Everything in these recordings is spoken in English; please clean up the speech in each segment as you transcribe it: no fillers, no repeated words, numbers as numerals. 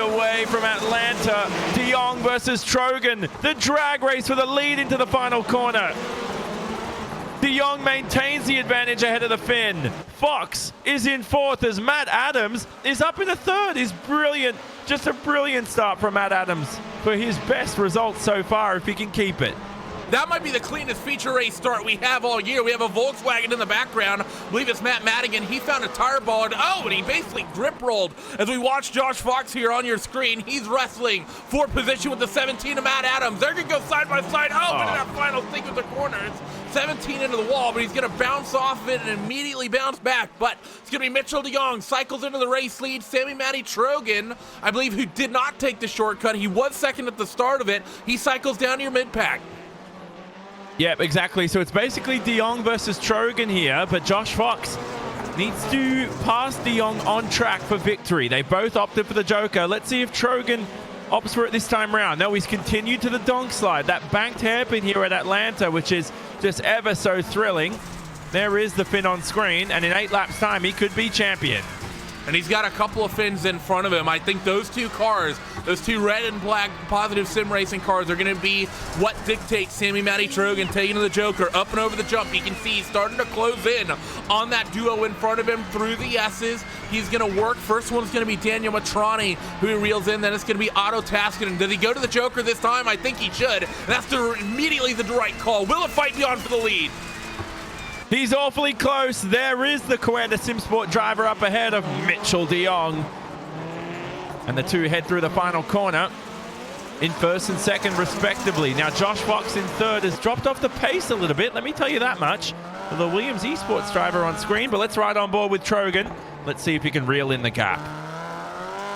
underway from Atlanta. De Jong versus Trojan. The drag race for the lead into the final corner. De Jong maintains the advantage ahead of the Finn. Fox is in fourth as Matt Adams is up in the third. Is brilliant. Just a brilliant start from Matt Adams for his best result so far if he can keep it. That might be the cleanest feature race start we have all year. We have a Volkswagen in the background. I believe it's Matt Madigan. He found a tire ball, and he basically grip rolled. As we watch Josh Fox here on your screen, he's wrestling for position with the 17 of Matt Adams. They're going to go side by side. But in that final sequence of corners, 17 into the wall, but he's going to bounce off of it and immediately bounce back. But it's going to be Mitchell de Jong, cycles into the race lead. Sammy Matty Trogan, I believe, who did not take the shortcut. He was second at the start of it. He cycles down to your mid-pack. Yep, exactly. So it's basically De Jong versus Trogan here, but Josh Fox needs to pass De Jong on track for victory. They both opted for the Joker. Let's see if Trogan opts for it this time round. No, he's continued to the donk slide. That banked hairpin here at Atlanta, which is just ever so thrilling. There is the Finn on screen, and in 8 laps time, he could be champion. And he's got a couple of Finns in front of him. I think those two cars, those two red and black positive sim racing cars, are going to be what dictates Sammy Matty Trogan taking to the Joker up and over the jump. You can see he's starting to close in on that duo in front of him through the S's. He's going to work. First one's going to be Daniel Matrani, who he reels in. Then it's going to be Otto Taskinen. Does he go to the Joker this time? I think he should. And that's immediately the right call. Will it fight beyond for the lead? He's awfully close. There is the Coanda SimSport driver up ahead of Mitchell de Jong. And the two head through the final corner in first and second respectively. Now Josh Fox in third has dropped off the pace a little bit, let me tell you that much. The Williams Esports driver on screen, but let's ride on board with Trogan. Let's see if he can reel in the gap.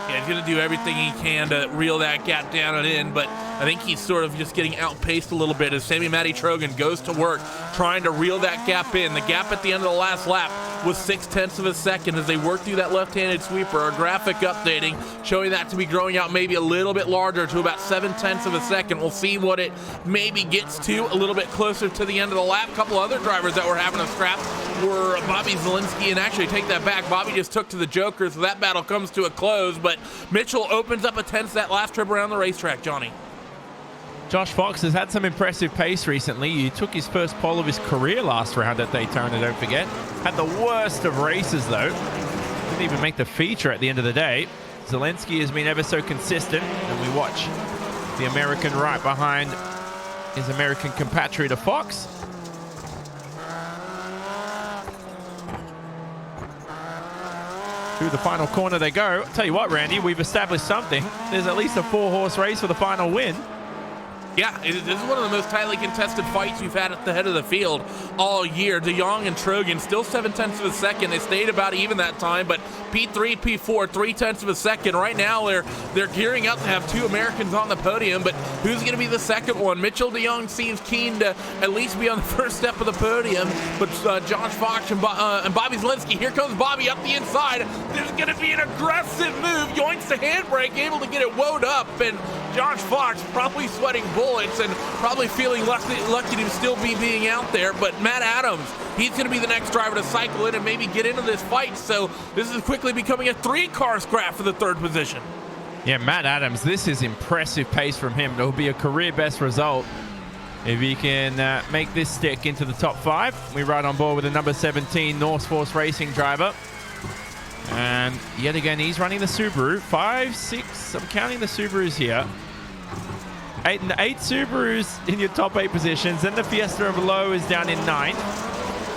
Yeah, he's going to do everything he can to reel that gap down and in, but I think he's sort of just getting outpaced a little bit as Sammy Matty Trogan goes to work trying to reel that gap in. The gap at the end of the last lap was 0.6 of a second as they work through that left-handed sweeper. Our graphic updating showing that to be growing out maybe a little bit larger to about 0.7 of a second. We'll see what it maybe gets to a little bit closer to the end of the lap. A couple other drivers that were having a scrap were Bobby Zielinski, and actually take that back, Bobby just took to the Joker, so that battle comes to a close, but Mitchell opens up a 10th that last trip around the racetrack, Johnny. Josh Fox has had some impressive pace recently. He took his first pole of his career last round at Daytona, don't forget. Had the worst of races, though. Didn't even make the feature at the end of the day. Zelensky has been ever so consistent, and we watch the American right behind his American compatriot of Fox. Through the final corner they go. I'll tell you what, Randy, we've established something. There's at least a 4-horse race for the final win. Yeah, this is one of the most tightly contested fights we've had at the head of the field all year. De Jong and Trogan still 0.7 of a second. They stayed about even that time, but P3, P4, 0.3 of a second. Right now, they're gearing up to have two Americans on the podium, but who's going to be the second one? Mitchell de Jong seems keen to at least be on the first step of the podium, but Josh Fox and Bobby Zielinski. Here comes Bobby up the inside. There's going to be an aggressive move. Yoinks the handbrake, able to get it wound up, and Josh Fox probably sweating bullets and probably feeling lucky to still be being out there. But Matt Adams, he's going to be the next driver to cycle in and maybe get into this fight. So this is quickly becoming a 3-car scrap for the third position. Yeah, Matt Adams, this is impressive pace from him. It'll be a career best result if he can make this stick into the top 5. We ride on board with the number 17 North Force Racing driver. And yet again, he's running the Subaru. 5, 6, I'm counting the Subarus here. 8 Subarus in your top 8 positions. Then the Fiesta of Lowe is down in 9th.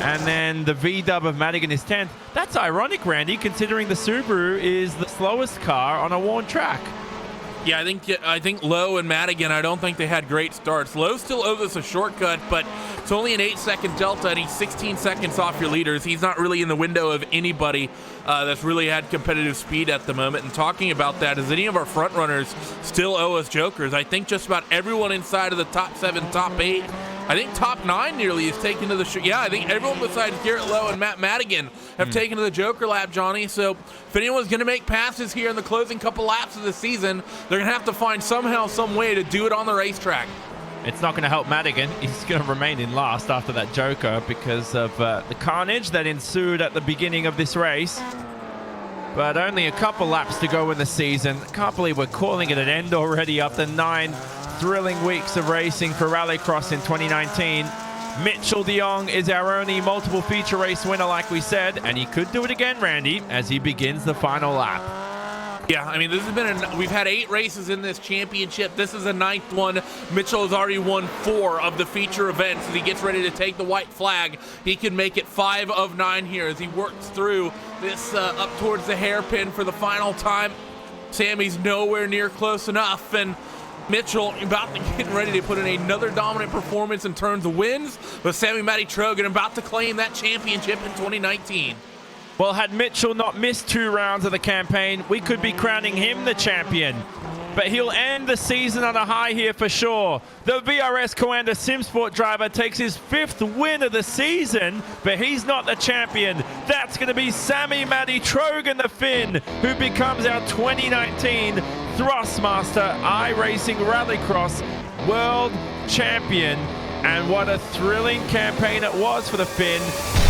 And then the V-Dub of Madigan is 10th. That's ironic, Randy, considering the Subaru is the slowest car on a worn track. Yeah, I think Lowe and Madigan, I don't think they had great starts. Lowe still owes us a shortcut, but it's only an 8-second delta, and he's 16 seconds off your leaders. He's not really in the window of anybody that's really had competitive speed at the moment. And talking about that, is any of our front runners still owe us jokers? I think just about everyone inside of the top 7, top 8. I think top 9 nearly is taken to the yeah, I think everyone besides Garrett Lowe and Matt Madigan have taken to the Joker lap, Johnny. So if anyone's going to make passes here in the closing couple laps of the season, they're going to have to find somehow, some way to do it on the racetrack. It's not going to help Madigan. He's going to remain in last after that Joker because of the carnage that ensued at the beginning of this race. but only a couple laps to go in the season. Can't believe we're calling it an end already after 9 thrilling weeks of racing for Rallycross in 2019. Mitchell de Jong is our only multiple feature race winner, like we said, and he could do it again, Randy, as he begins the final lap. Yeah, I mean, this has been we've had 8 races in this championship. This is the 9th one. Mitchell has already won 4 of the feature events. As he gets ready to take the white flag, he can make it 5 of 9 here as he works through this up towards the hairpin for the final time. Sammy's nowhere near close enough, and Mitchell about to get ready to put in another dominant performance in terms of wins, but Sammy Matty Trogan about to claim that championship in 2019. Well, had Mitchell not missed 2 rounds of the campaign, we could be crowning him the champion. But he'll end the season on a high here for sure. The VRS Coanda SimSport driver takes his 5th win of the season, but he's not the champion. That's going to be Sammy Matty Trogan, the Finn, who becomes our 2019 Thrustmaster iRacing Rallycross World Champion. And what a thrilling campaign it was for the Finn.